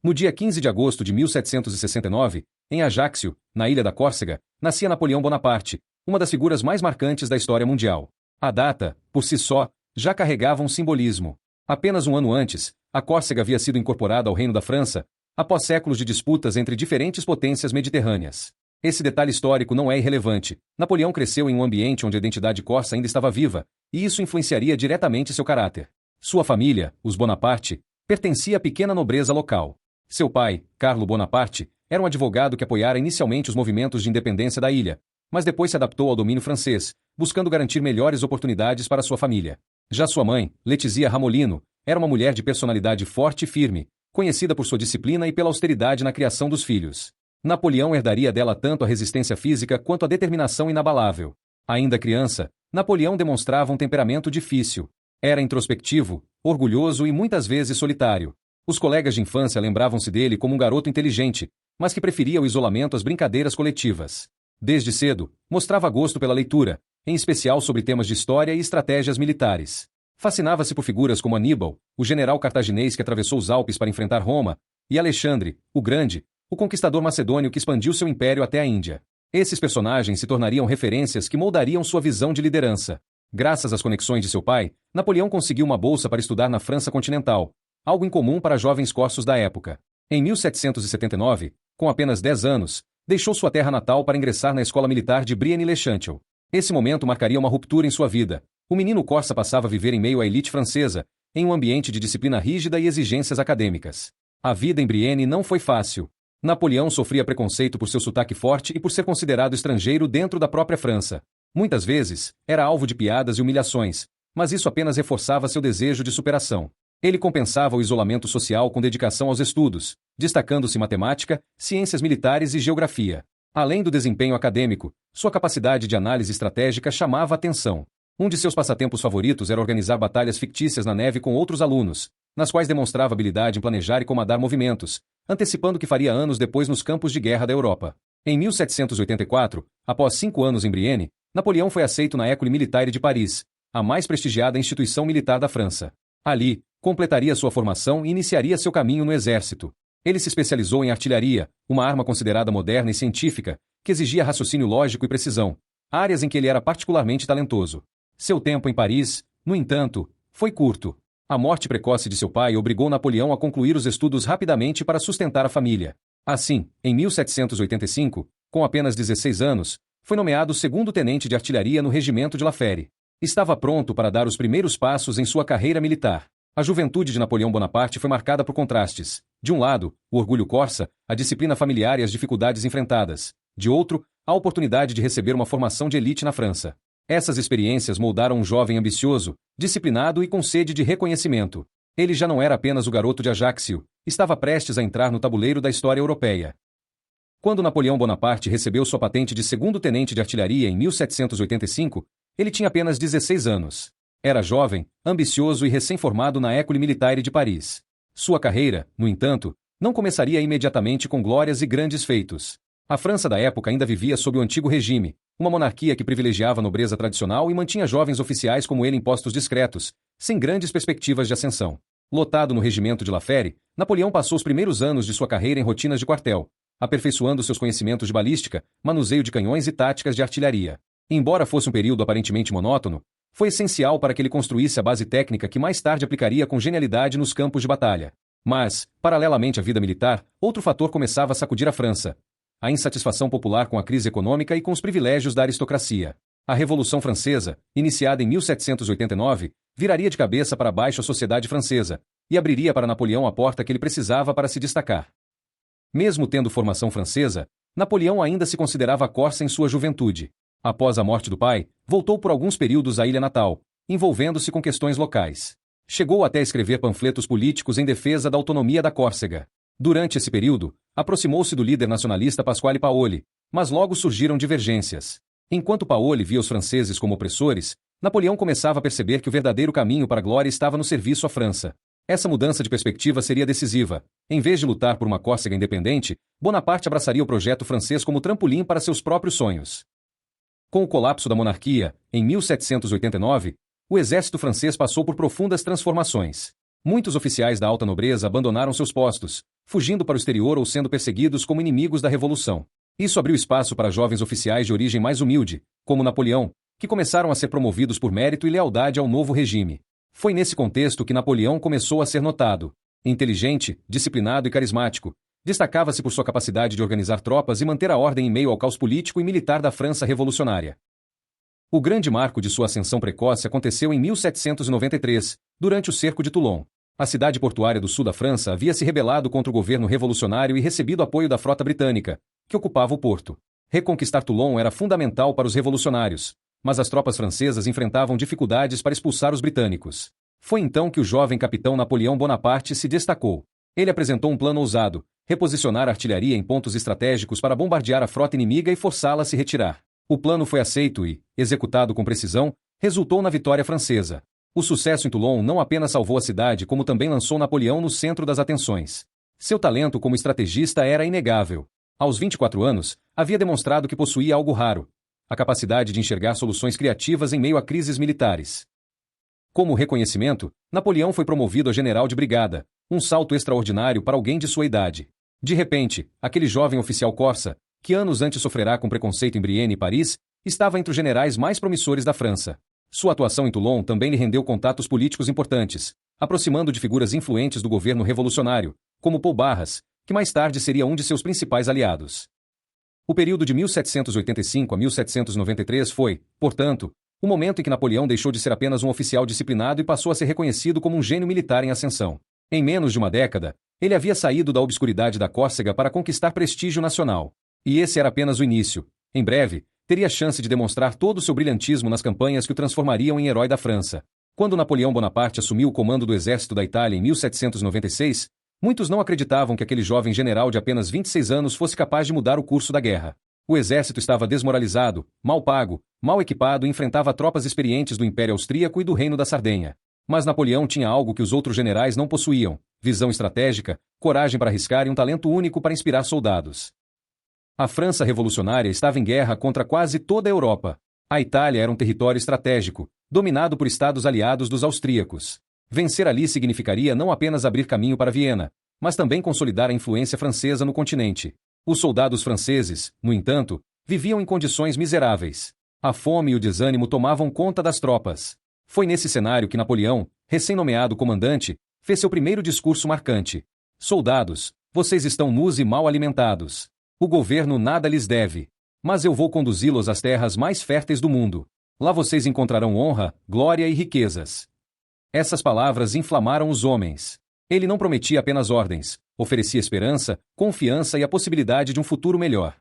No dia 15 de agosto de 1769, em Ajaccio, na ilha da Córcega, nascia Napoleão Bonaparte, uma das figuras mais marcantes da história mundial. A data, por si só, já carregava um simbolismo. Apenas um ano antes, a Córcega havia sido incorporada ao Reino da França, após séculos de disputas entre diferentes potências mediterrâneas. Esse detalhe histórico não é irrelevante. Napoleão cresceu em um ambiente onde a identidade corsa ainda estava viva, e isso influenciaria diretamente seu caráter. Sua família, os Bonaparte, pertencia à pequena nobreza local. Seu pai, Carlo Bonaparte, era um advogado que apoiara inicialmente os movimentos de independência da ilha, mas depois se adaptou ao domínio francês, buscando garantir melhores oportunidades para sua família. Já sua mãe, Letizia Ramolino, era uma mulher de personalidade forte e firme, conhecida por sua disciplina e pela austeridade na criação dos filhos. Napoleão herdaria dela tanto a resistência física quanto a determinação inabalável. Ainda criança, Napoleão demonstrava um temperamento difícil. Era introspectivo, orgulhoso e muitas vezes solitário. Os colegas de infância lembravam-se dele como um garoto inteligente, mas que preferia o isolamento às brincadeiras coletivas. Desde cedo, mostrava gosto pela leitura, em especial sobre temas de história e estratégias militares. Fascinava-se por figuras como Aníbal, o general cartaginês que atravessou os Alpes para enfrentar Roma, e Alexandre, o Grande, o conquistador macedônio que expandiu seu império até a Índia. Esses personagens se tornariam referências que moldariam sua visão de liderança. Graças às conexões de seu pai, Napoleão conseguiu uma bolsa para estudar na França continental, algo incomum para jovens corsos da época. Em 1779, com apenas 10 anos, deixou sua terra natal para ingressar na escola militar de Brienne-le-Château. Esse momento marcaria uma ruptura em sua vida. O menino corsa passava a viver em meio à elite francesa, em um ambiente de disciplina rígida e exigências acadêmicas. A vida em Brienne não foi fácil. Napoleão sofria preconceito por seu sotaque forte e por ser considerado estrangeiro dentro da própria França. Muitas vezes, era alvo de piadas e humilhações, mas isso apenas reforçava seu desejo de superação. Ele compensava o isolamento social com dedicação aos estudos, destacando-se em matemática, ciências militares e geografia. Além do desempenho acadêmico, sua capacidade de análise estratégica chamava a atenção. Um de seus passatempos favoritos era organizar batalhas fictícias na neve com outros alunos, nas quais demonstrava habilidade em planejar e comandar movimentos, antecipando o que faria anos depois nos campos de guerra da Europa. Em 1784, após 5 anos em Brienne, Napoleão foi aceito na École Militaire de Paris, a mais prestigiada instituição militar da França. Ali, completaria sua formação e iniciaria seu caminho no exército. Ele se especializou em artilharia, uma arma considerada moderna e científica, que exigia raciocínio lógico e precisão, áreas em que ele era particularmente talentoso. Seu tempo em Paris, no entanto, foi curto. A morte precoce de seu pai obrigou Napoleão a concluir os estudos rapidamente para sustentar a família. Assim, em 1785, com apenas 16 anos, foi nomeado segundo-tenente de artilharia no regimento de La Fère. Estava pronto para dar os primeiros passos em sua carreira militar. A juventude de Napoleão Bonaparte foi marcada por contrastes. De um lado, o orgulho corsa, a disciplina familiar e as dificuldades enfrentadas. De outro, a oportunidade de receber uma formação de elite na França. Essas experiências moldaram um jovem ambicioso, disciplinado e com sede de reconhecimento. Ele já não era apenas o garoto de Ajaccio, estava prestes a entrar no tabuleiro da história europeia. Quando Napoleão Bonaparte recebeu sua patente de segundo-tenente de artilharia em 1785, ele tinha apenas 16 anos. Era jovem, ambicioso e recém-formado na École Militaire de Paris. Sua carreira, no entanto, não começaria imediatamente com glórias e grandes feitos. A França da época ainda vivia sob o antigo regime, uma monarquia que privilegiava a nobreza tradicional e mantinha jovens oficiais como ele em postos discretos, sem grandes perspectivas de ascensão. Lotado no regimento de La Fère, Napoleão passou os primeiros anos de sua carreira em rotinas de quartel, aperfeiçoando seus conhecimentos de balística, manuseio de canhões e táticas de artilharia. Embora fosse um período aparentemente monótono, foi essencial para que ele construísse a base técnica que mais tarde aplicaria com genialidade nos campos de batalha. Mas, paralelamente à vida militar, outro fator começava a sacudir a França: a insatisfação popular com a crise econômica e com os privilégios da aristocracia. A Revolução Francesa, iniciada em 1789, viraria de cabeça para baixo a sociedade francesa, e abriria para Napoleão a porta que ele precisava para se destacar. Mesmo tendo formação francesa, Napoleão ainda se considerava corsa em sua juventude. Após a morte do pai, voltou por alguns períodos à ilha natal, envolvendo-se com questões locais. Chegou até a escrever panfletos políticos em defesa da autonomia da Córcega. Durante esse período, aproximou-se do líder nacionalista Pasquale Paoli, mas logo surgiram divergências. Enquanto Paoli via os franceses como opressores, Napoleão começava a perceber que o verdadeiro caminho para a glória estava no serviço à França. Essa mudança de perspectiva seria decisiva. Em vez de lutar por uma Córcega independente, Bonaparte abraçaria o projeto francês como trampolim para seus próprios sonhos. Com o colapso da monarquia, em 1789, o exército francês passou por profundas transformações. Muitos oficiais da alta nobreza abandonaram seus postos, fugindo para o exterior ou sendo perseguidos como inimigos da revolução. Isso abriu espaço para jovens oficiais de origem mais humilde, como Napoleão, que começaram a ser promovidos por mérito e lealdade ao novo regime. Foi nesse contexto que Napoleão começou a ser notado. Inteligente, disciplinado e carismático, destacava-se por sua capacidade de organizar tropas e manter a ordem em meio ao caos político e militar da França revolucionária. O grande marco de sua ascensão precoce aconteceu em 1793, durante o cerco de Toulon. A cidade portuária do sul da França havia se rebelado contra o governo revolucionário e recebido apoio da frota britânica, que ocupava o porto. Reconquistar Toulon era fundamental para os revolucionários, mas as tropas francesas enfrentavam dificuldades para expulsar os britânicos. Foi então que o jovem capitão Napoleão Bonaparte se destacou. Ele apresentou um plano ousado: reposicionar a artilharia em pontos estratégicos para bombardear a frota inimiga e forçá-la a se retirar. O plano foi aceito e, executado com precisão, resultou na vitória francesa. O sucesso em Toulon não apenas salvou a cidade, como também lançou Napoleão no centro das atenções. Seu talento como estrategista era inegável. Aos 24 anos, havia demonstrado que possuía algo raro: a capacidade de enxergar soluções criativas em meio a crises militares. Como reconhecimento, Napoleão foi promovido a general de brigada, um salto extraordinário para alguém de sua idade. De repente, aquele jovem oficial corsa, que anos antes sofrerá com preconceito em Brienne e Paris, estava entre os generais mais promissores da França. Sua atuação em Toulon também lhe rendeu contatos políticos importantes, aproximando de figuras influentes do governo revolucionário, como Paul Barras, que mais tarde seria um de seus principais aliados. O período de 1785 a 1793 foi, portanto, o momento em que Napoleão deixou de ser apenas um oficial disciplinado e passou a ser reconhecido como um gênio militar em ascensão. Em menos de uma década, ele havia saído da obscuridade da Córcega para conquistar prestígio nacional. E esse era apenas o início. Em breve, teria chance de demonstrar todo o seu brilhantismo nas campanhas que o transformariam em herói da França. Quando Napoleão Bonaparte assumiu o comando do exército da Itália em 1796, muitos não acreditavam que aquele jovem general de apenas 26 anos fosse capaz de mudar o curso da guerra. O exército estava desmoralizado, mal pago, mal equipado e enfrentava tropas experientes do Império Austríaco e do Reino da Sardenha. Mas Napoleão tinha algo que os outros generais não possuíam: visão estratégica, coragem para arriscar e um talento único para inspirar soldados. A França revolucionária estava em guerra contra quase toda a Europa. A Itália era um território estratégico, dominado por estados aliados dos austríacos. Vencer ali significaria não apenas abrir caminho para Viena, mas também consolidar a influência francesa no continente. Os soldados franceses, no entanto, viviam em condições miseráveis. A fome e o desânimo tomavam conta das tropas. Foi nesse cenário que Napoleão, recém-nomeado comandante, fez seu primeiro discurso marcante. Soldados, vocês estão nus e mal alimentados. O governo nada lhes deve. Mas eu vou conduzi-los às terras mais férteis do mundo. Lá vocês encontrarão honra, glória e riquezas. Essas palavras inflamaram os homens. Ele não prometia apenas ordens, oferecia esperança, confiança e a possibilidade de um futuro melhor.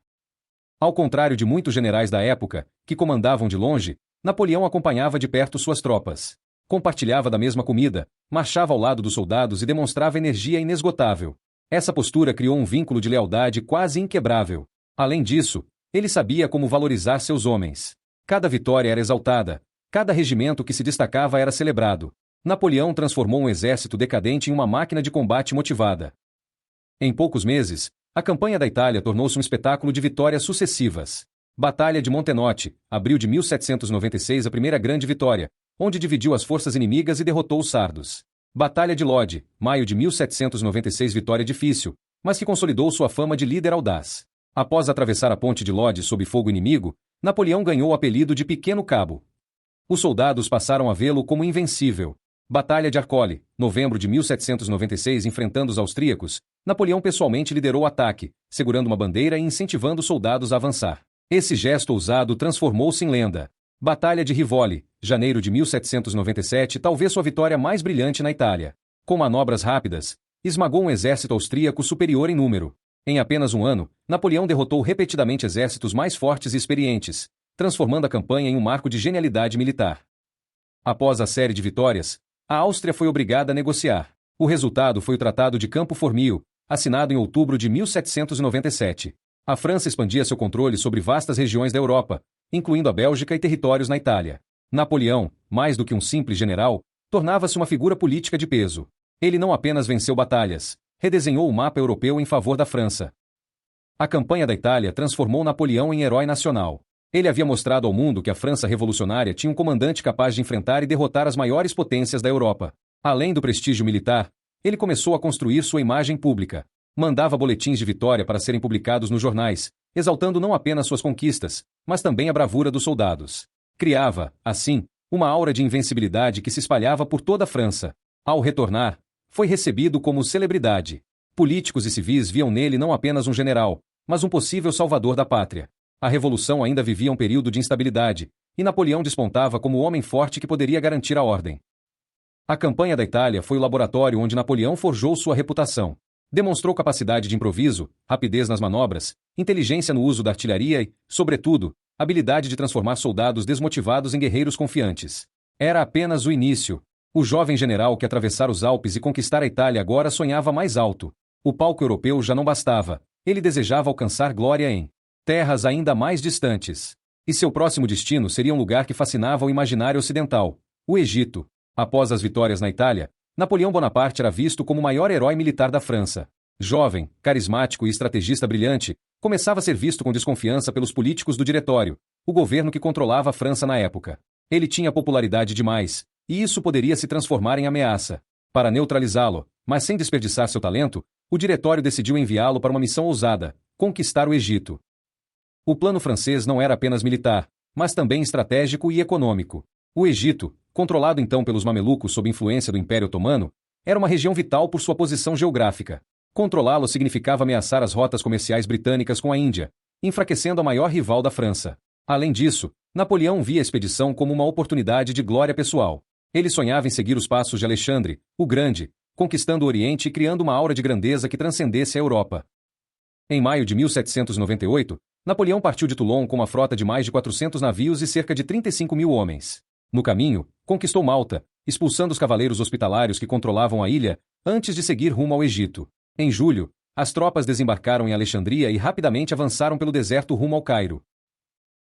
Ao contrário de muitos generais da época, que comandavam de longe, Napoleão acompanhava de perto suas tropas. Compartilhava da mesma comida, marchava ao lado dos soldados e demonstrava energia inesgotável. Essa postura criou um vínculo de lealdade quase inquebrável. Além disso, ele sabia como valorizar seus homens. Cada vitória era exaltada, cada regimento que se destacava era celebrado. Napoleão transformou um exército decadente em uma máquina de combate motivada. Em poucos meses, a campanha da Itália tornou-se um espetáculo de vitórias sucessivas. Batalha de Montenotte, abril de 1796, a primeira grande vitória, onde dividiu as forças inimigas e derrotou os sardos. Batalha de Lodi, maio de 1796, vitória difícil, mas que consolidou sua fama de líder audaz. Após atravessar a ponte de Lodi sob fogo inimigo, Napoleão ganhou o apelido de Pequeno Cabo. Os soldados passaram a vê-lo como invencível. Batalha de Arcole, novembro de 1796, enfrentando os austríacos, Napoleão pessoalmente liderou o ataque, segurando uma bandeira e incentivando os soldados a avançar. Esse gesto ousado transformou-se em lenda. Batalha de Rivoli, janeiro de 1797, talvez sua vitória mais brilhante na Itália. Com manobras rápidas, esmagou um exército austríaco superior em número. Em apenas um ano, Napoleão derrotou repetidamente exércitos mais fortes e experientes, transformando a campanha em um marco de genialidade militar. Após a série de vitórias, a Áustria foi obrigada a negociar. O resultado foi o Tratado de Campo Formio, assinado em outubro de 1797. A França expandia seu controle sobre vastas regiões da Europa, incluindo a Bélgica e territórios na Itália. Napoleão, mais do que um simples general, tornava-se uma figura política de peso. Ele não apenas venceu batalhas, redesenhou o mapa europeu em favor da França. A campanha da Itália transformou Napoleão em herói nacional. Ele havia mostrado ao mundo que a França revolucionária tinha um comandante capaz de enfrentar e derrotar as maiores potências da Europa. Além do prestígio militar, ele começou a construir sua imagem pública. Mandava boletins de vitória para serem publicados nos jornais, exaltando não apenas suas conquistas, mas também a bravura dos soldados. Criava, assim, uma aura de invencibilidade que se espalhava por toda a França. Ao retornar, foi recebido como celebridade. Políticos e civis viam nele não apenas um general, mas um possível salvador da pátria. A Revolução ainda vivia um período de instabilidade, e Napoleão despontava como o homem forte que poderia garantir a ordem. A campanha da Itália foi o laboratório onde Napoleão forjou sua reputação. Demonstrou capacidade de improviso, rapidez nas manobras, inteligência no uso da artilharia e, sobretudo, habilidade de transformar soldados desmotivados em guerreiros confiantes. Era apenas o início. O jovem general que atravessara os Alpes e conquistar a Itália agora sonhava mais alto. O palco europeu já não bastava. Ele desejava alcançar glória em terras ainda mais distantes. E seu próximo destino seria um lugar que fascinava o imaginário ocidental: o Egito. Após as vitórias na Itália, Napoleão Bonaparte era visto como o maior herói militar da França. Jovem, carismático e estrategista brilhante, começava a ser visto com desconfiança pelos políticos do Diretório, o governo que controlava a França na época. Ele tinha popularidade demais, e isso poderia se transformar em ameaça. Para neutralizá-lo, mas sem desperdiçar seu talento, o Diretório decidiu enviá-lo para uma missão ousada: conquistar o Egito. O plano francês não era apenas militar, mas também estratégico e econômico. O Egito, controlado então pelos mamelucos sob influência do Império Otomano, era uma região vital por sua posição geográfica. Controlá-lo significava ameaçar as rotas comerciais britânicas com a Índia, enfraquecendo a maior rival da França. Além disso, Napoleão via a expedição como uma oportunidade de glória pessoal. Ele sonhava em seguir os passos de Alexandre, o Grande, conquistando o Oriente e criando uma aura de grandeza que transcendesse a Europa. Em maio de 1798, Napoleão partiu de Toulon com uma frota de mais de 400 navios e cerca de 35 mil homens. No caminho, conquistou Malta, expulsando os cavaleiros hospitalários que controlavam a ilha, antes de seguir rumo ao Egito. Em julho, as tropas desembarcaram em Alexandria e rapidamente avançaram pelo deserto rumo ao Cairo.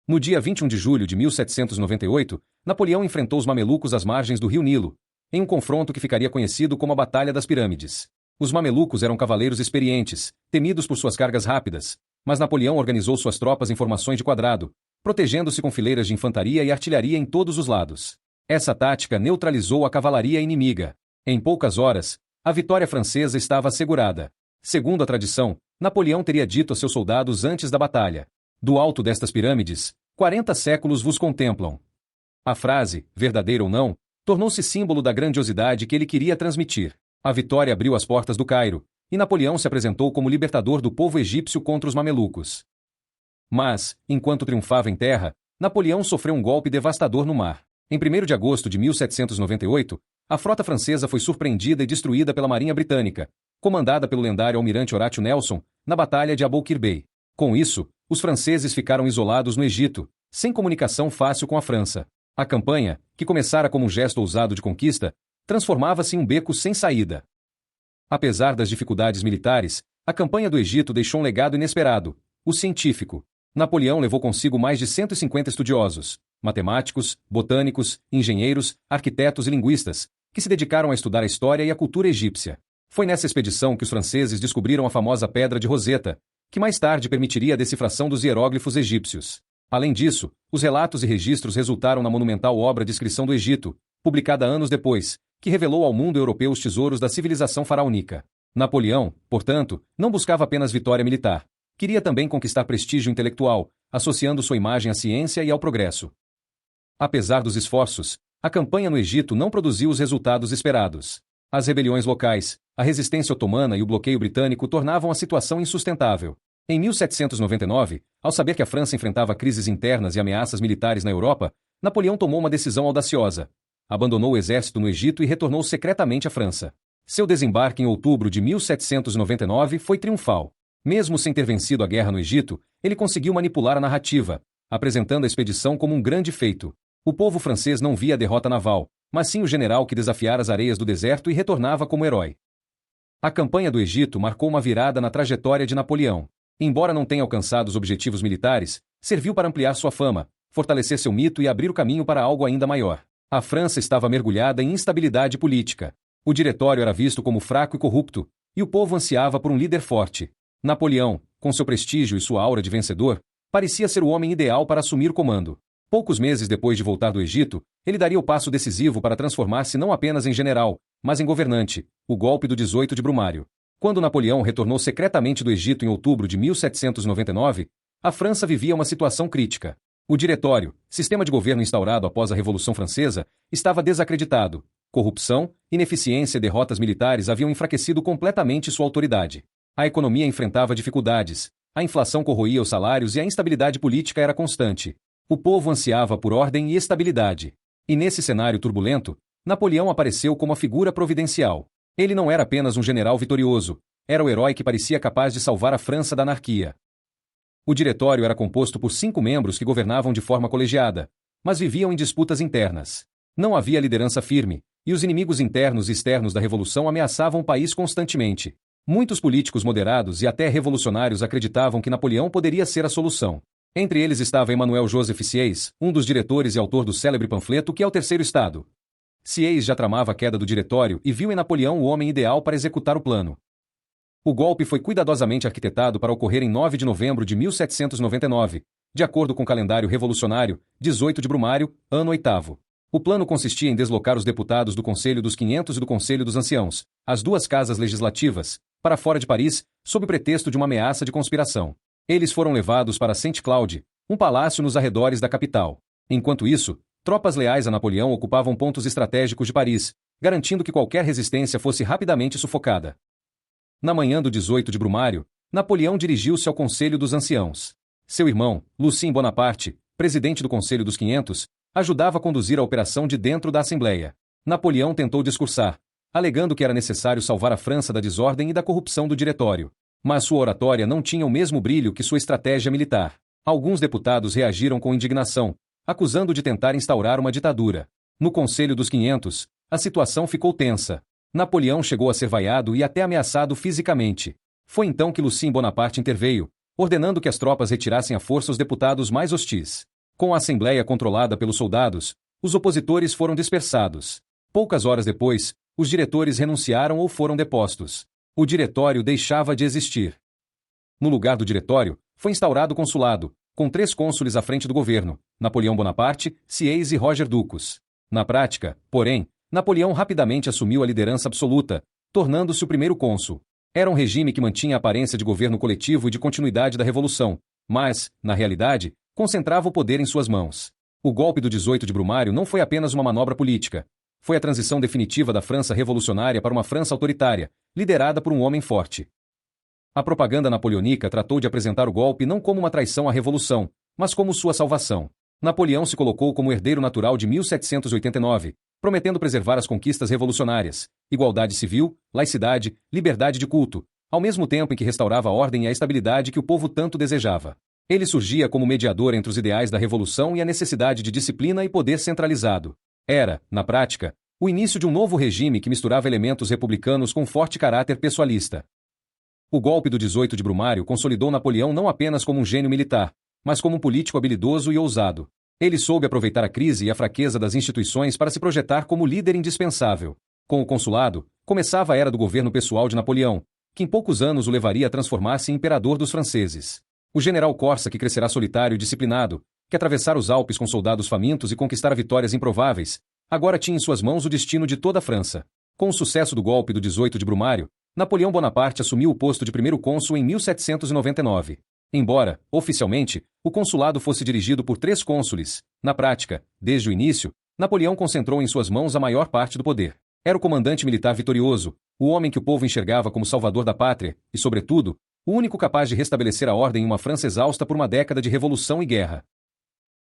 No dia 21 de julho de 1798, Napoleão enfrentou os mamelucos às margens do rio Nilo, em um confronto que ficaria conhecido como a Batalha das Pirâmides. Os mamelucos eram cavaleiros experientes, temidos por suas cargas rápidas, mas Napoleão organizou suas tropas em formações de quadrado, protegendo-se com fileiras de infantaria e artilharia em todos os lados. Essa tática neutralizou a cavalaria inimiga. Em poucas horas, a vitória francesa estava assegurada. Segundo a tradição, Napoleão teria dito a seus soldados antes da batalha: do alto destas pirâmides, 40 séculos vos contemplam. A frase, verdadeira ou não, tornou-se símbolo da grandiosidade que ele queria transmitir. A vitória abriu as portas do Cairo, e Napoleão se apresentou como libertador do povo egípcio contra os mamelucos. Mas, enquanto triunfava em terra, Napoleão sofreu um golpe devastador no mar. Em 1º de agosto de 1798, a frota francesa foi surpreendida e destruída pela Marinha Britânica, comandada pelo lendário almirante Horatio Nelson, na Batalha de Aboukir Bay. Com isso, os franceses ficaram isolados no Egito, sem comunicação fácil com a França. A campanha, que começara como um gesto ousado de conquista, transformava-se em um beco sem saída. Apesar das dificuldades militares, a campanha do Egito deixou um legado inesperado: o científico. Napoleão levou consigo mais de 150 estudiosos, matemáticos, botânicos, engenheiros, arquitetos e linguistas, que se dedicaram a estudar a história e a cultura egípcia. Foi nessa expedição que os franceses descobriram a famosa Pedra de Roseta, que mais tarde permitiria a decifração dos hieróglifos egípcios. Além disso, os relatos e registros resultaram na monumental obra de Inscrição do Egito, publicada anos depois, que revelou ao mundo europeu os tesouros da civilização faraônica. Napoleão, portanto, não buscava apenas vitória militar. Queria também conquistar prestígio intelectual, associando sua imagem à ciência e ao progresso. Apesar dos esforços, a campanha no Egito não produziu os resultados esperados. As rebeliões locais, a resistência otomana e o bloqueio britânico tornavam a situação insustentável. Em 1799, ao saber que a França enfrentava crises internas e ameaças militares na Europa, Napoleão tomou uma decisão audaciosa. Abandonou o exército no Egito e retornou secretamente à França. Seu desembarque em outubro de 1799 foi triunfal. Mesmo sem ter vencido a guerra no Egito, ele conseguiu manipular a narrativa, apresentando a expedição como um grande feito. O povo francês não via a derrota naval, mas sim o general que desafiara as areias do deserto e retornava como herói. A campanha do Egito marcou uma virada na trajetória de Napoleão. Embora não tenha alcançado os objetivos militares, serviu para ampliar sua fama, fortalecer seu mito e abrir o caminho para algo ainda maior. A França estava mergulhada em instabilidade política. O diretório era visto como fraco e corrupto, e o povo ansiava por um líder forte. Napoleão, com seu prestígio e sua aura de vencedor, parecia ser o homem ideal para assumir o comando. Poucos meses depois de voltar do Egito, ele daria o passo decisivo para transformar-se não apenas em general, mas em governante, o golpe do 18 de Brumário. Quando Napoleão retornou secretamente do Egito em outubro de 1799, a França vivia uma situação crítica. O Diretório, sistema de governo instaurado após a Revolução Francesa, estava desacreditado. Corrupção, ineficiência e derrotas militares haviam enfraquecido completamente sua autoridade. A economia enfrentava dificuldades, a inflação corroía os salários e a instabilidade política era constante. O povo ansiava por ordem e estabilidade. E nesse cenário turbulento, Napoleão apareceu como a figura providencial. Ele não era apenas um general vitorioso, era o herói que parecia capaz de salvar a França da anarquia. O diretório era composto por 5 membros que governavam de forma colegiada, mas viviam em disputas internas. Não havia liderança firme, e os inimigos internos e externos da Revolução ameaçavam o país constantemente. Muitos políticos moderados e até revolucionários acreditavam que Napoleão poderia ser a solução. Entre eles estava Emmanuel Joseph Sieyès, um dos diretores e autor do célebre panfleto Que é o Terceiro Estado. Sieyès já tramava a queda do diretório e viu em Napoleão o homem ideal para executar o plano. O golpe foi cuidadosamente arquitetado para ocorrer em 9 de novembro de 1799, de acordo com o calendário revolucionário, 18 de Brumário, ano 8º. O plano consistia em deslocar os deputados do Conselho dos 500 e do Conselho dos Anciãos, as duas casas legislativas, para fora de Paris, sob pretexto de uma ameaça de conspiração. Eles foram levados para Saint-Cloud, um palácio nos arredores da capital. Enquanto isso, tropas leais a Napoleão ocupavam pontos estratégicos de Paris, garantindo que qualquer resistência fosse rapidamente sufocada. Na manhã do 18 de Brumário, Napoleão dirigiu-se ao Conselho dos Anciãos. Seu irmão, Lucien Bonaparte, presidente do Conselho dos 500, ajudava a conduzir a operação de dentro da Assembleia. Napoleão tentou discursar, alegando que era necessário salvar a França da desordem e da corrupção do diretório. Mas sua oratória não tinha o mesmo brilho que sua estratégia militar. Alguns deputados reagiram com indignação, acusando de tentar instaurar uma ditadura. No Conselho dos 500, a situação ficou tensa. Napoleão chegou a ser vaiado e até ameaçado fisicamente. Foi então que Lucien Bonaparte interveio, ordenando que as tropas retirassem à força os deputados mais hostis. Com a Assembleia controlada pelos soldados, os opositores foram dispersados. Poucas horas depois, os diretores renunciaram ou foram depostos. O diretório deixava de existir. No lugar do diretório, foi instaurado o consulado, com 3 cônsules à frente do governo, Napoleão Bonaparte, Sieyès e Roger Ducos. Na prática, porém, Napoleão rapidamente assumiu a liderança absoluta, tornando-se o primeiro cônsul. Era um regime que mantinha a aparência de governo coletivo e de continuidade da Revolução, mas, na realidade, concentrava o poder em suas mãos. O golpe do 18 de Brumário não foi apenas uma manobra política. Foi a transição definitiva da França revolucionária para uma França autoritária, liderada por um homem forte. A propaganda napoleônica tratou de apresentar o golpe não como uma traição à Revolução, mas como sua salvação. Napoleão se colocou como herdeiro natural de 1789, prometendo preservar as conquistas revolucionárias, igualdade civil, laicidade, liberdade de culto, ao mesmo tempo em que restaurava a ordem e a estabilidade que o povo tanto desejava. Ele surgia como mediador entre os ideais da Revolução e a necessidade de disciplina e poder centralizado. Era, na prática, o início de um novo regime que misturava elementos republicanos com forte caráter pessoalista. O golpe do 18 de Brumário consolidou Napoleão não apenas como um gênio militar, mas como um político habilidoso e ousado. Ele soube aproveitar a crise e a fraqueza das instituições para se projetar como líder indispensável. Com o consulado, começava a era do governo pessoal de Napoleão, que em poucos anos o levaria a transformar-se em imperador dos franceses. O general Corsa, que crescerá solitário e disciplinado, que atravessara os Alpes com soldados famintos e conquistara vitórias improváveis, agora tinha em suas mãos o destino de toda a França. Com o sucesso do golpe do 18 de Brumário, Napoleão Bonaparte assumiu o posto de primeiro cônsul em 1799. Embora, oficialmente, o consulado fosse dirigido por 3 cônsules, na prática, desde o início, Napoleão concentrou em suas mãos a maior parte do poder. Era o comandante militar vitorioso, o homem que o povo enxergava como salvador da pátria e, sobretudo, o único capaz de restabelecer a ordem em uma França exausta por uma década de revolução e guerra.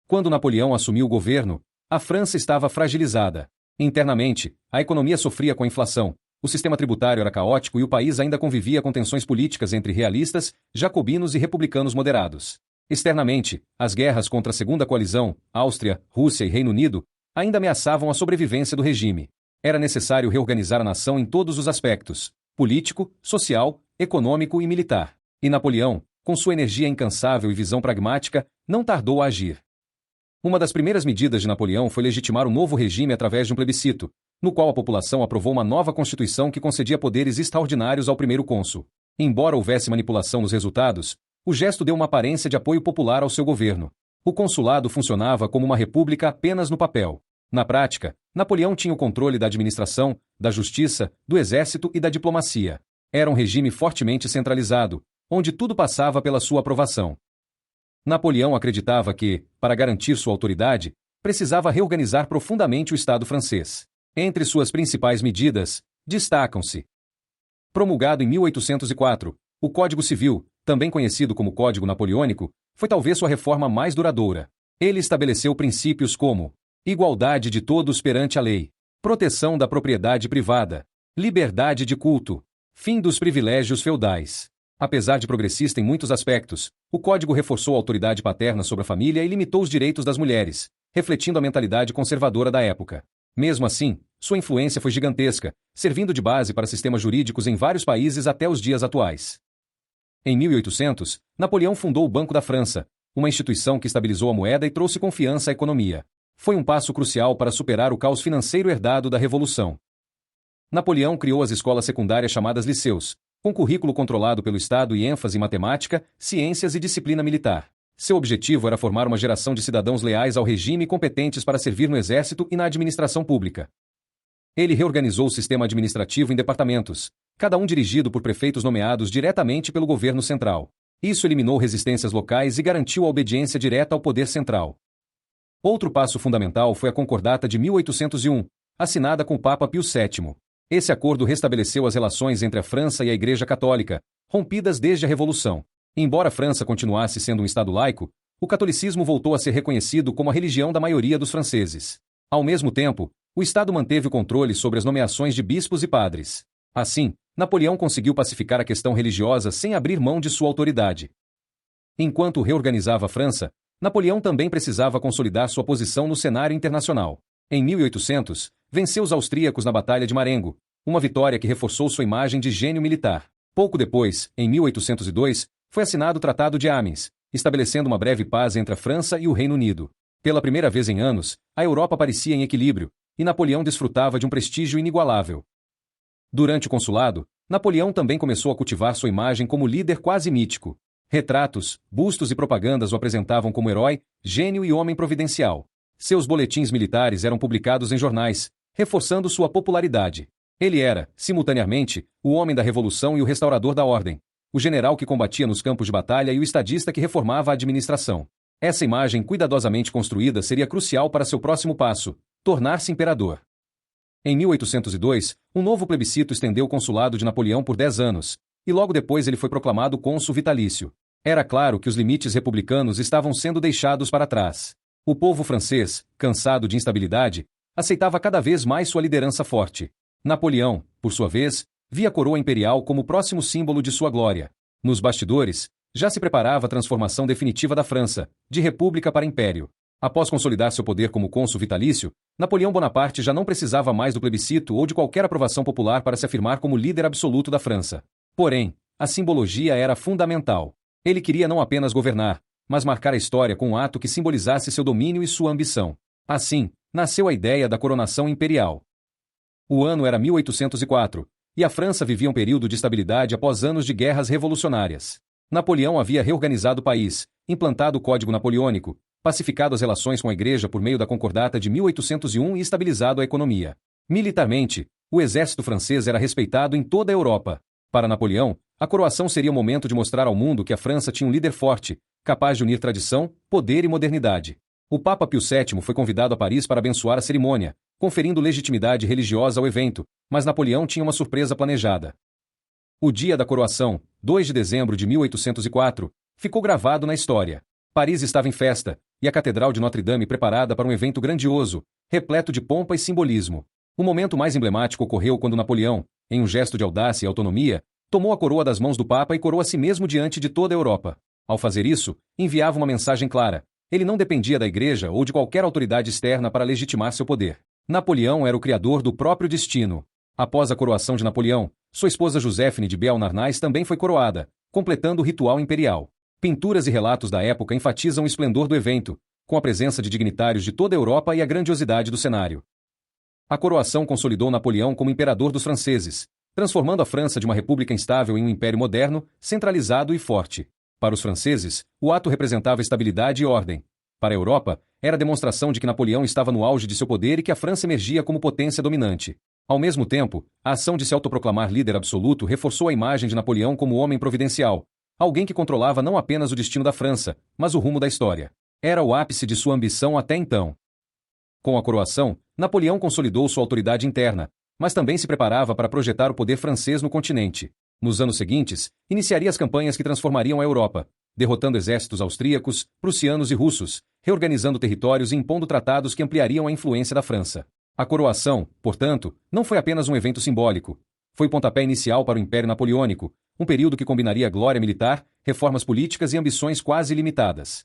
Quando Napoleão assumiu o governo, a França estava fragilizada. Internamente, a economia sofria com a inflação, o sistema tributário era caótico e o país ainda convivia com tensões políticas entre realistas, jacobinos e republicanos moderados. Externamente, as guerras contra a Segunda Coalizão, Áustria, Rússia e Reino Unido, ainda ameaçavam a sobrevivência do regime. Era necessário reorganizar a nação em todos os aspectos: político, social, econômico e militar. E Napoleão, com sua energia incansável e visão pragmática, não tardou a agir. Uma das primeiras medidas de Napoleão foi legitimar o novo regime através de um plebiscito, no qual a população aprovou uma nova constituição que concedia poderes extraordinários ao primeiro cônsul. Embora houvesse manipulação nos resultados, o gesto deu uma aparência de apoio popular ao seu governo. O consulado funcionava como uma república apenas no papel. Na prática, Napoleão tinha o controle da administração, da justiça, do exército e da diplomacia. Era um regime fortemente centralizado, onde tudo passava pela sua aprovação. Napoleão acreditava que, para garantir sua autoridade, precisava reorganizar profundamente o Estado francês. Entre suas principais medidas, destacam-se: promulgado em 1804, o Código Civil, também conhecido como Código Napoleônico, foi talvez sua reforma mais duradoura. Ele estabeleceu princípios como igualdade de todos perante a lei, proteção da propriedade privada, liberdade de culto, fim dos privilégios feudais. Apesar de progressista em muitos aspectos, o Código reforçou a autoridade paterna sobre a família e limitou os direitos das mulheres, refletindo a mentalidade conservadora da época. Mesmo assim, sua influência foi gigantesca, servindo de base para sistemas jurídicos em vários países até os dias atuais. Em 1800, Napoleão fundou o Banco da França, uma instituição que estabilizou a moeda e trouxe confiança à economia. Foi um passo crucial para superar o caos financeiro herdado da Revolução. Napoleão criou as escolas secundárias chamadas liceus, com currículo controlado pelo Estado e ênfase em matemática, ciências e disciplina militar. Seu objetivo era formar uma geração de cidadãos leais ao regime e competentes para servir no exército e na administração pública. Ele reorganizou o sistema administrativo em departamentos, cada um dirigido por prefeitos nomeados diretamente pelo governo central. Isso eliminou resistências locais e garantiu a obediência direta ao poder central. Outro passo fundamental foi a Concordata de 1801, assinada com o Papa Pio VII. Esse acordo restabeleceu as relações entre a França e a Igreja Católica, rompidas desde a Revolução. Embora a França continuasse sendo um Estado laico, o catolicismo voltou a ser reconhecido como a religião da maioria dos franceses. Ao mesmo tempo, o Estado manteve o controle sobre as nomeações de bispos e padres. Assim, Napoleão conseguiu pacificar a questão religiosa sem abrir mão de sua autoridade. Enquanto reorganizava a França, Napoleão também precisava consolidar sua posição no cenário internacional. Em 1800, venceu os austríacos na Batalha de Marengo, uma vitória que reforçou sua imagem de gênio militar. Pouco depois, em 1802, foi assinado o Tratado de Amiens, estabelecendo uma breve paz entre a França e o Reino Unido. Pela primeira vez em anos, a Europa parecia em equilíbrio, e Napoleão desfrutava de um prestígio inigualável. Durante o consulado, Napoleão também começou a cultivar sua imagem como líder quase mítico. Retratos, bustos e propagandas o apresentavam como herói, gênio e homem providencial. Seus boletins militares eram publicados em jornais, reforçando sua popularidade. Ele era, simultaneamente, o homem da revolução e o restaurador da ordem, o general que combatia nos campos de batalha e o estadista que reformava a administração. Essa imagem cuidadosamente construída seria crucial para seu próximo passo, tornar-se imperador. Em 1802, um novo plebiscito estendeu o consulado de Napoleão por 10 anos, e logo depois ele foi proclamado cônsul vitalício. Era claro que os limites republicanos estavam sendo deixados para trás. O povo francês, cansado de instabilidade, aceitava cada vez mais sua liderança forte. Napoleão, por sua vez, via a coroa imperial como o próximo símbolo de sua glória. Nos bastidores, já se preparava a transformação definitiva da França, de república para império. Após consolidar seu poder como cônsul vitalício, Napoleão Bonaparte já não precisava mais do plebiscito ou de qualquer aprovação popular para se afirmar como líder absoluto da França. Porém, a simbologia era fundamental. Ele queria não apenas governar, mas marcar a história com um ato que simbolizasse seu domínio e sua ambição. Assim, nasceu a ideia da coronação imperial. O ano era 1804, e a França vivia um período de estabilidade após anos de guerras revolucionárias. Napoleão havia reorganizado o país, implantado o Código Napoleônico, pacificado as relações com a Igreja por meio da Concordata de 1801 e estabilizado a economia. Militarmente, o exército francês era respeitado em toda a Europa. Para Napoleão, a coroação seria o momento de mostrar ao mundo que a França tinha um líder forte, capaz de unir tradição, poder e modernidade. O Papa Pio VII foi convidado a Paris para abençoar a cerimônia, conferindo legitimidade religiosa ao evento, mas Napoleão tinha uma surpresa planejada. O dia da coroação, 2 de dezembro de 1804, ficou gravado na história. Paris estava em festa, e a Catedral de Notre-Dame preparada para um evento grandioso, repleto de pompa e simbolismo. O momento mais emblemático ocorreu quando Napoleão, em um gesto de audácia e autonomia, tomou a coroa das mãos do Papa e coroou a si mesmo diante de toda a Europa. Ao fazer isso, enviava uma mensagem clara. Ele não dependia da Igreja ou de qualquer autoridade externa para legitimar seu poder. Napoleão era o criador do próprio destino. Após a coroação de Napoleão, sua esposa Joséphine de Beauharnais também foi coroada, completando o ritual imperial. Pinturas e relatos da época enfatizam o esplendor do evento, com a presença de dignitários de toda a Europa e a grandiosidade do cenário. A coroação consolidou Napoleão como imperador dos franceses, transformando a França de uma república instável em um império moderno, centralizado e forte. Para os franceses, o ato representava estabilidade e ordem. Para a Europa, era a demonstração de que Napoleão estava no auge de seu poder e que a França emergia como potência dominante. Ao mesmo tempo, a ação de se autoproclamar líder absoluto reforçou a imagem de Napoleão como homem providencial, alguém que controlava não apenas o destino da França, mas o rumo da história. Era o ápice de sua ambição até então. Com a coroação, Napoleão consolidou sua autoridade interna, mas também se preparava para projetar o poder francês no continente. Nos anos seguintes, iniciaria as campanhas que transformariam a Europa, derrotando exércitos austríacos, prussianos e russos, reorganizando territórios e impondo tratados que ampliariam a influência da França. A coroação, portanto, não foi apenas um evento simbólico. Foi o pontapé inicial para o Império Napoleônico, um período que combinaria glória militar, reformas políticas e ambições quase ilimitadas.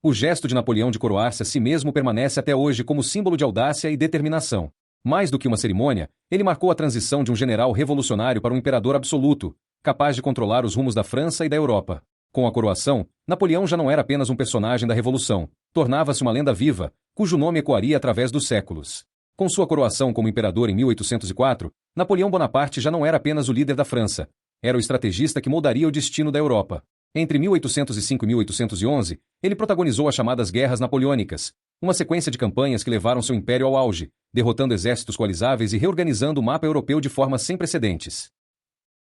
O gesto de Napoleão de coroar-se a si mesmo permanece até hoje como símbolo de audácia e determinação. Mais do que uma cerimônia, ele marcou a transição de um general revolucionário para um imperador absoluto, capaz de controlar os rumos da França e da Europa. Com a coroação, Napoleão já não era apenas um personagem da Revolução, tornava-se uma lenda viva, cujo nome ecoaria através dos séculos. Com sua coroação como imperador em 1804, Napoleão Bonaparte já não era apenas o líder da França, era o estrategista que moldaria o destino da Europa. Entre 1805 e 1811, ele protagonizou as chamadas Guerras Napoleônicas, uma sequência de campanhas que levaram seu império ao auge, derrotando exércitos coalizáveis e reorganizando o mapa europeu de forma sem precedentes.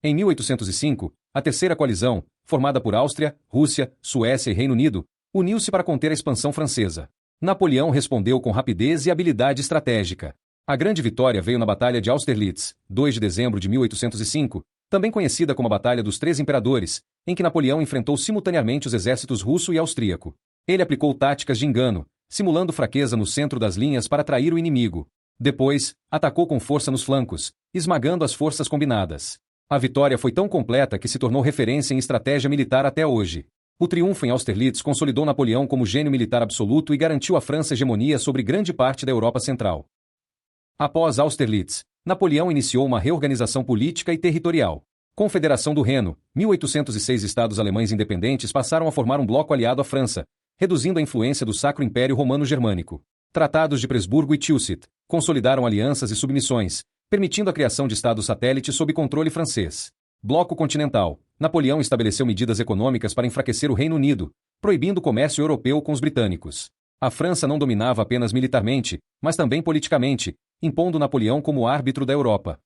Em 1805, a Terceira Coalizão, formada por Áustria, Rússia, Suécia e Reino Unido, uniu-se para conter a expansão francesa. Napoleão respondeu com rapidez e habilidade estratégica. A grande vitória veio na Batalha de Austerlitz, 2 de dezembro de 1805, também conhecida como a Batalha dos Três Imperadores, em que Napoleão enfrentou simultaneamente os exércitos russo e austríaco. Ele aplicou táticas de engano, simulando fraqueza no centro das linhas para atrair o inimigo. Depois, atacou com força nos flancos, esmagando as forças combinadas. A vitória foi tão completa que se tornou referência em estratégia militar até hoje. O triunfo em Austerlitz consolidou Napoleão como gênio militar absoluto e garantiu à França hegemonia sobre grande parte da Europa Central. Após Austerlitz, Napoleão iniciou uma reorganização política e territorial. Confederação do Reno, 1806 estados alemães independentes passaram a formar um bloco aliado à França, reduzindo a influência do Sacro Império Romano-Germânico. Tratados de Presburgo e Tilsit consolidaram alianças e submissões, permitindo a criação de estados satélites sob controle francês. Bloco continental. Napoleão estabeleceu medidas econômicas para enfraquecer o Reino Unido, proibindo o comércio europeu com os britânicos. A França não dominava apenas militarmente, mas também politicamente, impondo Napoleão como árbitro da Europa.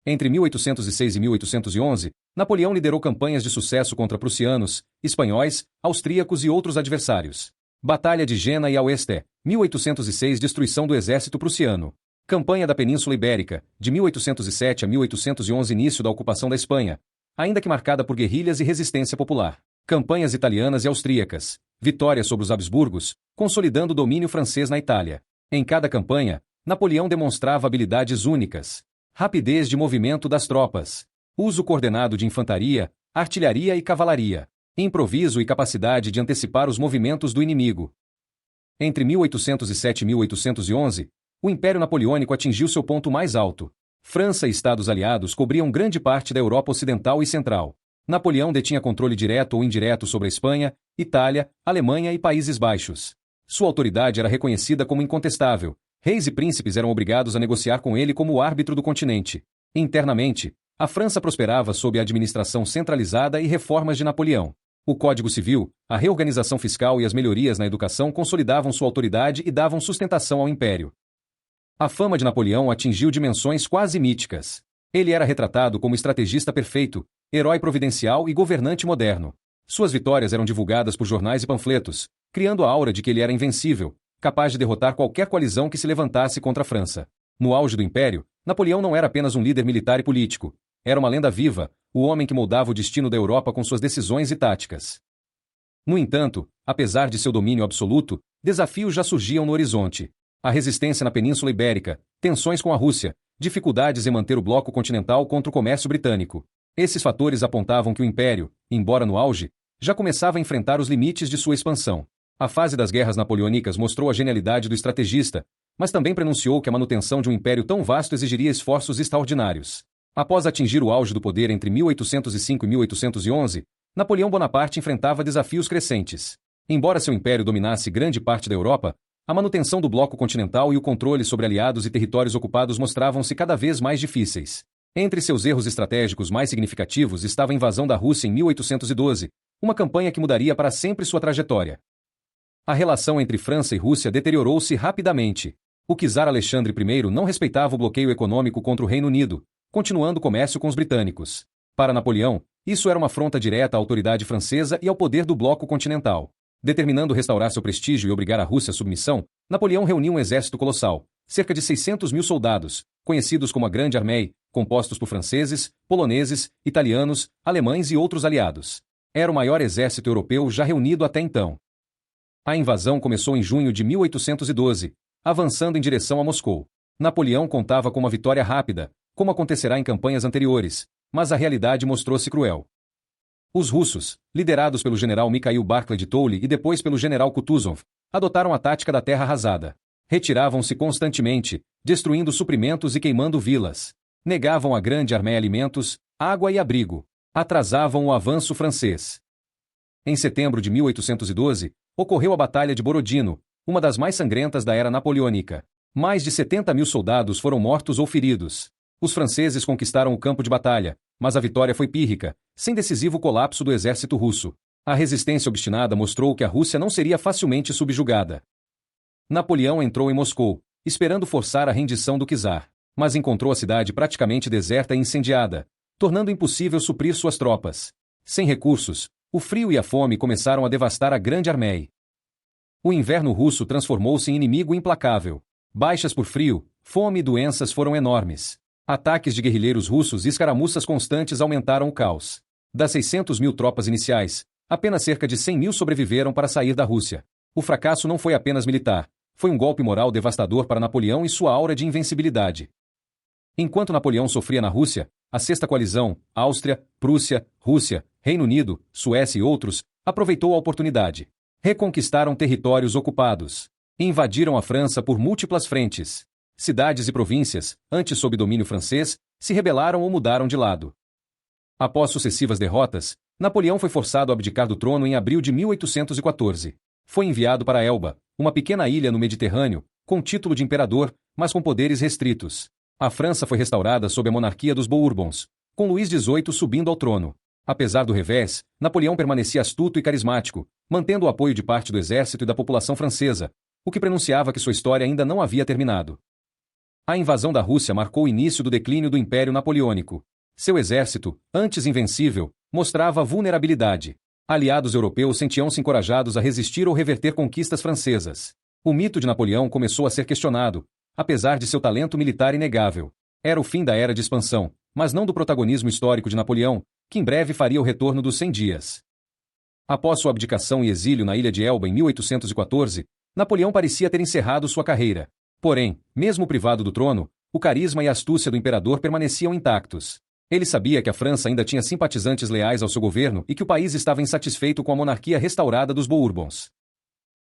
Entre 1806 e 1811, Napoleão liderou campanhas de sucesso contra prussianos, espanhóis, austríacos e outros adversários. Batalha de Jena e Aoste, 1806 – destruição do exército prussiano. Campanha da Península Ibérica, de 1807 a 1811 – início da ocupação da Espanha, ainda que marcada por guerrilhas e resistência popular. Campanhas italianas e austríacas. Vitória sobre os Habsburgos, consolidando o domínio francês na Itália. Em cada campanha, Napoleão demonstrava habilidades únicas. Rapidez de movimento das tropas. Uso coordenado de infantaria, artilharia e cavalaria. Improviso e capacidade de antecipar os movimentos do inimigo. Entre 1807 e 1811, o Império Napoleônico atingiu seu ponto mais alto. França e Estados Aliados cobriam grande parte da Europa Ocidental e Central. Napoleão detinha controle direto ou indireto sobre a Espanha, Itália, Alemanha e Países Baixos. Sua autoridade era reconhecida como incontestável. Reis e príncipes eram obrigados a negociar com ele como o árbitro do continente. Internamente, a França prosperava sob a administração centralizada e reformas de Napoleão. O Código Civil, a reorganização fiscal e as melhorias na educação consolidavam sua autoridade e davam sustentação ao império. A fama de Napoleão atingiu dimensões quase míticas. Ele era retratado como estrategista perfeito, herói providencial e governante moderno. Suas vitórias eram divulgadas por jornais e panfletos, criando a aura de que ele era invencível, capaz de derrotar qualquer coalizão que se levantasse contra a França. No auge do Império, Napoleão não era apenas um líder militar e político, era uma lenda viva, o homem que moldava o destino da Europa com suas decisões e táticas. No entanto, apesar de seu domínio absoluto, desafios já surgiam no horizonte. A resistência na Península Ibérica, tensões com a Rússia, dificuldades em manter o bloco continental contra o comércio britânico. Esses fatores apontavam que o Império, embora no auge, já começava a enfrentar os limites de sua expansão. A fase das guerras napoleônicas mostrou a genialidade do estrategista, mas também prenunciou que a manutenção de um império tão vasto exigiria esforços extraordinários. Após atingir o auge do poder entre 1805 e 1811, Napoleão Bonaparte enfrentava desafios crescentes. Embora seu império dominasse grande parte da Europa, a manutenção do bloco continental e o controle sobre aliados e territórios ocupados mostravam-se cada vez mais difíceis. Entre seus erros estratégicos mais significativos estava a invasão da Rússia em 1812, uma campanha que mudaria para sempre sua trajetória. A relação entre França e Rússia deteriorou-se rapidamente. O czar Alexandre I não respeitava o bloqueio econômico contra o Reino Unido, continuando o comércio com os britânicos. Para Napoleão, isso era uma afronta direta à autoridade francesa e ao poder do bloco continental. Determinando restaurar seu prestígio e obrigar a Rússia à submissão, Napoleão reuniu um exército colossal, cerca de 600.000 soldados, conhecidos como a Grande Armée, compostos por franceses, poloneses, italianos, alemães e outros aliados. Era o maior exército europeu já reunido até então. A invasão começou em junho de 1812, avançando em direção a Moscou. Napoleão contava com uma vitória rápida, como acontecerá em campanhas anteriores, mas a realidade mostrou-se cruel. Os russos, liderados pelo general Mikhail Barclay de Tolly e depois pelo general Kutuzov, adotaram a tática da terra arrasada. Retiravam-se constantemente, destruindo suprimentos e queimando vilas. Negavam à Grande Armée alimentos, água e abrigo. Atrasavam o avanço francês. Em setembro de 1812, ocorreu a Batalha de Borodino, uma das mais sangrentas da era napoleônica. Mais de 70.000 soldados foram mortos ou feridos. Os franceses conquistaram o campo de batalha, mas a vitória foi pírrica, sem decisivo colapso do exército russo. A resistência obstinada mostrou que a Rússia não seria facilmente subjugada. Napoleão entrou em Moscou, esperando forçar a rendição do czar, mas encontrou a cidade praticamente deserta e incendiada, tornando impossível suprir suas tropas. Sem recursos, o frio e a fome começaram a devastar a Grande Armée. O inverno russo transformou-se em inimigo implacável. Baixas por frio, fome e doenças foram enormes. Ataques de guerrilheiros russos e escaramuças constantes aumentaram o caos. Das 600.000 tropas iniciais, apenas cerca de 100.000 sobreviveram para sair da Rússia. O fracasso não foi apenas militar, foi um golpe moral devastador para Napoleão e sua aura de invencibilidade. Enquanto Napoleão sofria na Rússia, a Sexta Coalizão, Áustria, Prússia, Rússia, Reino Unido, Suécia e outros, aproveitou a oportunidade. Reconquistaram territórios ocupados. Invadiram a França por múltiplas frentes. Cidades e províncias, antes sob domínio francês, se rebelaram ou mudaram de lado. Após sucessivas derrotas, Napoleão foi forçado a abdicar do trono em abril de 1814. Foi enviado para Elba, uma pequena ilha no Mediterrâneo, com título de imperador, mas com poderes restritos. A França foi restaurada sob a monarquia dos Bourbons, com Luís XVIII subindo ao trono. Apesar do revés, Napoleão permanecia astuto e carismático, mantendo o apoio de parte do exército e da população francesa, o que prenunciava que sua história ainda não havia terminado. A invasão da Rússia marcou o início do declínio do Império Napoleônico. Seu exército, antes invencível, mostrava vulnerabilidade. Aliados europeus sentiam-se encorajados a resistir ou reverter conquistas francesas. O mito de Napoleão começou a ser questionado, apesar de seu talento militar inegável. Era o fim da era de expansão, mas não do protagonismo histórico de Napoleão, que em breve faria o retorno dos 100 dias. Após sua abdicação e exílio na ilha de Elba em 1814, Napoleão parecia ter encerrado sua carreira. Porém, mesmo privado do trono, o carisma e a astúcia do imperador permaneciam intactos. Ele sabia que a França ainda tinha simpatizantes leais ao seu governo e que o país estava insatisfeito com a monarquia restaurada dos Bourbons.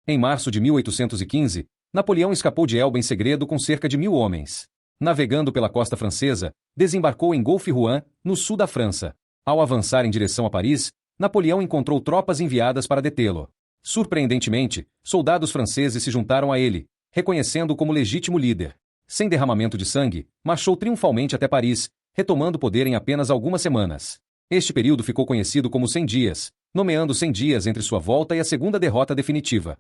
Em março de 1815, Napoleão escapou de Elba em segredo com cerca de 1.000 homens. Navegando pela costa francesa, desembarcou em Golfe-Juan, no sul da França. Ao avançar em direção a Paris, Napoleão encontrou tropas enviadas para detê-lo. Surpreendentemente, soldados franceses se juntaram a ele, reconhecendo-o como legítimo líder. Sem derramamento de sangue, marchou triunfalmente até Paris, retomando o poder em apenas algumas semanas. Este período ficou conhecido como 100 dias, nomeando 100 dias entre sua volta e a segunda derrota definitiva.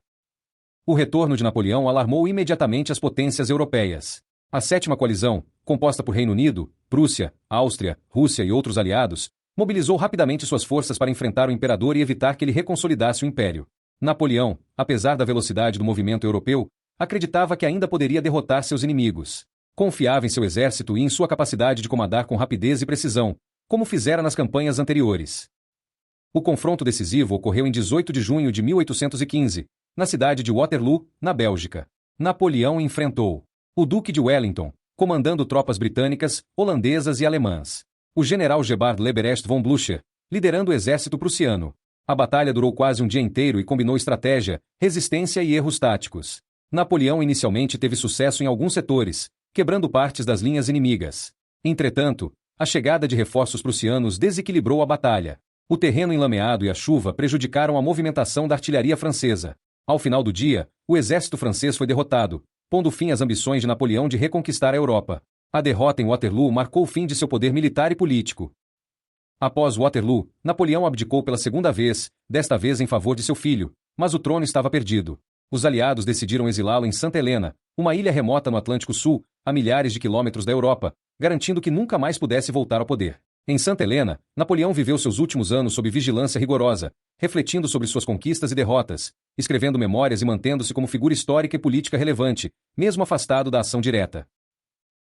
O retorno de Napoleão alarmou imediatamente as potências europeias. A Sétima Coalizão, composta por Reino Unido, Prússia, Áustria, Rússia e outros aliados, mobilizou rapidamente suas forças para enfrentar o imperador e evitar que ele reconsolidasse o império. Napoleão, apesar da velocidade do movimento europeu, acreditava que ainda poderia derrotar seus inimigos. Confiava em seu exército e em sua capacidade de comandar com rapidez e precisão, como fizera nas campanhas anteriores. O confronto decisivo ocorreu em 18 de junho de 1815, na cidade de Waterloo, na Bélgica. Napoleão enfrentou o Duque de Wellington, comandando tropas britânicas, holandesas e alemãs. O general Gebhard Leberecht von Blücher, liderando o exército prussiano. A batalha durou quase um dia inteiro e combinou estratégia, resistência e erros táticos. Napoleão inicialmente teve sucesso em alguns setores, quebrando partes das linhas inimigas. Entretanto, a chegada de reforços prussianos desequilibrou a batalha. O terreno enlameado e a chuva prejudicaram a movimentação da artilharia francesa. Ao final do dia, o exército francês foi derrotado, pondo fim às ambições de Napoleão de reconquistar a Europa. A derrota em Waterloo marcou o fim de seu poder militar e político. Após Waterloo, Napoleão abdicou pela segunda vez, desta vez em favor de seu filho, mas o trono estava perdido. Os aliados decidiram exilá-lo em Santa Helena, uma ilha remota no Atlântico Sul, a milhares de quilômetros da Europa, garantindo que nunca mais pudesse voltar ao poder. Em Santa Helena, Napoleão viveu seus últimos anos sob vigilância rigorosa, refletindo sobre suas conquistas e derrotas, escrevendo memórias e mantendo-se como figura histórica e política relevante, mesmo afastado da ação direta.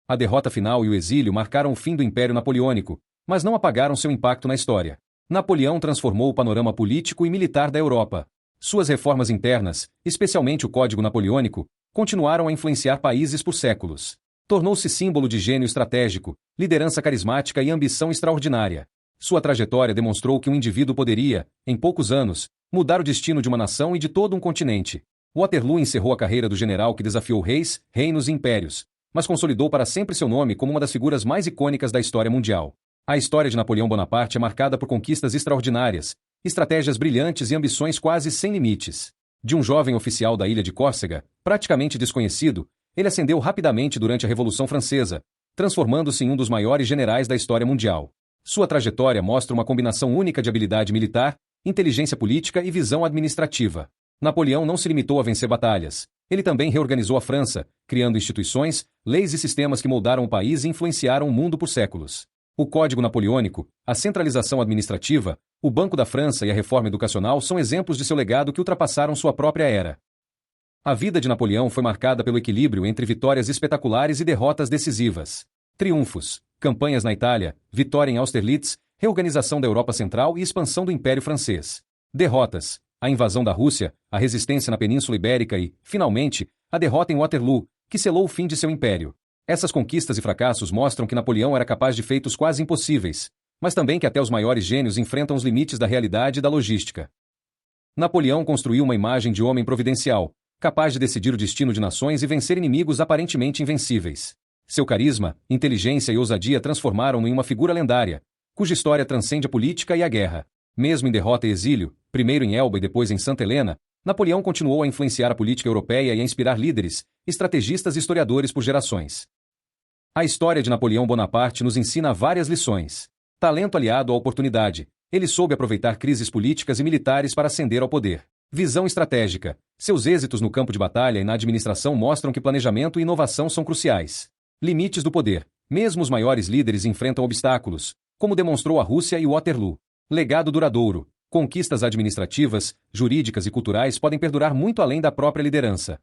A derrota final e o exílio marcaram o fim do Império Napoleônico, mas não apagaram seu impacto na história. Napoleão transformou o panorama político e militar da Europa. Suas reformas internas, especialmente o Código Napoleônico, continuaram a influenciar países por séculos. Tornou-se símbolo de gênio estratégico, liderança carismática e ambição extraordinária. Sua trajetória demonstrou que um indivíduo poderia, em poucos anos, mudar o destino de uma nação e de todo um continente. Waterloo encerrou a carreira do general que desafiou reis, reinos e impérios, mas consolidou para sempre seu nome como uma das figuras mais icônicas da história mundial. A história de Napoleão Bonaparte é marcada por conquistas extraordinárias, estratégias brilhantes e ambições quase sem limites. De um jovem oficial da ilha de Córcega, praticamente desconhecido, ele ascendeu rapidamente durante a Revolução Francesa, transformando-se em um dos maiores generais da história mundial. Sua trajetória mostra uma combinação única de habilidade militar, inteligência política e visão administrativa. Napoleão não se limitou a vencer batalhas. Ele também reorganizou a França, criando instituições, leis e sistemas que moldaram o país e influenciaram o mundo por séculos. O Código Napoleônico, a centralização administrativa, o Banco da França e a reforma educacional são exemplos de seu legado que ultrapassaram sua própria era. A vida de Napoleão foi marcada pelo equilíbrio entre vitórias espetaculares e derrotas decisivas. Triunfos, campanhas na Itália, vitória em Austerlitz, reorganização da Europa Central e expansão do Império Francês. Derrotas, a invasão da Rússia, a resistência na Península Ibérica e, finalmente, a derrota em Waterloo, que selou o fim de seu império. Essas conquistas e fracassos mostram que Napoleão era capaz de feitos quase impossíveis, mas também que até os maiores gênios enfrentam os limites da realidade e da logística. Napoleão construiu uma imagem de homem providencial, capaz de decidir o destino de nações e vencer inimigos aparentemente invencíveis. Seu carisma, inteligência e ousadia transformaram-no em uma figura lendária, cuja história transcende a política e a guerra. Mesmo em derrota e exílio, primeiro em Elba e depois em Santa Helena, Napoleão continuou a influenciar a política europeia e a inspirar líderes, estrategistas e historiadores por gerações. A história de Napoleão Bonaparte nos ensina várias lições. Talento aliado à oportunidade, ele soube aproveitar crises políticas e militares para ascender ao poder. Visão estratégica, seus êxitos no campo de batalha e na administração mostram que planejamento e inovação são cruciais. Limites do poder, mesmo os maiores líderes enfrentam obstáculos, como demonstrou a Rússia e Waterloo. Legado duradouro, conquistas administrativas, jurídicas e culturais podem perdurar muito além da própria liderança.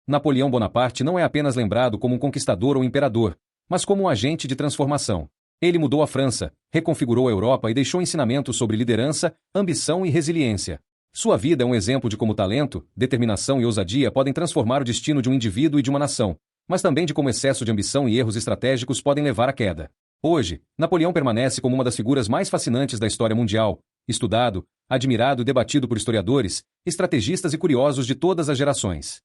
Napoleão Bonaparte não é apenas lembrado como um conquistador ou imperador, mas como um agente de transformação. Ele mudou a França, reconfigurou a Europa e deixou ensinamentos sobre liderança, ambição e resiliência. Sua vida é um exemplo de como talento, determinação e ousadia podem transformar o destino de um indivíduo e de uma nação, mas também de como excesso de ambição e erros estratégicos podem levar à queda. Hoje, Napoleão permanece como uma das figuras mais fascinantes da história mundial, estudado, admirado e debatido por historiadores, estrategistas e curiosos de todas as gerações.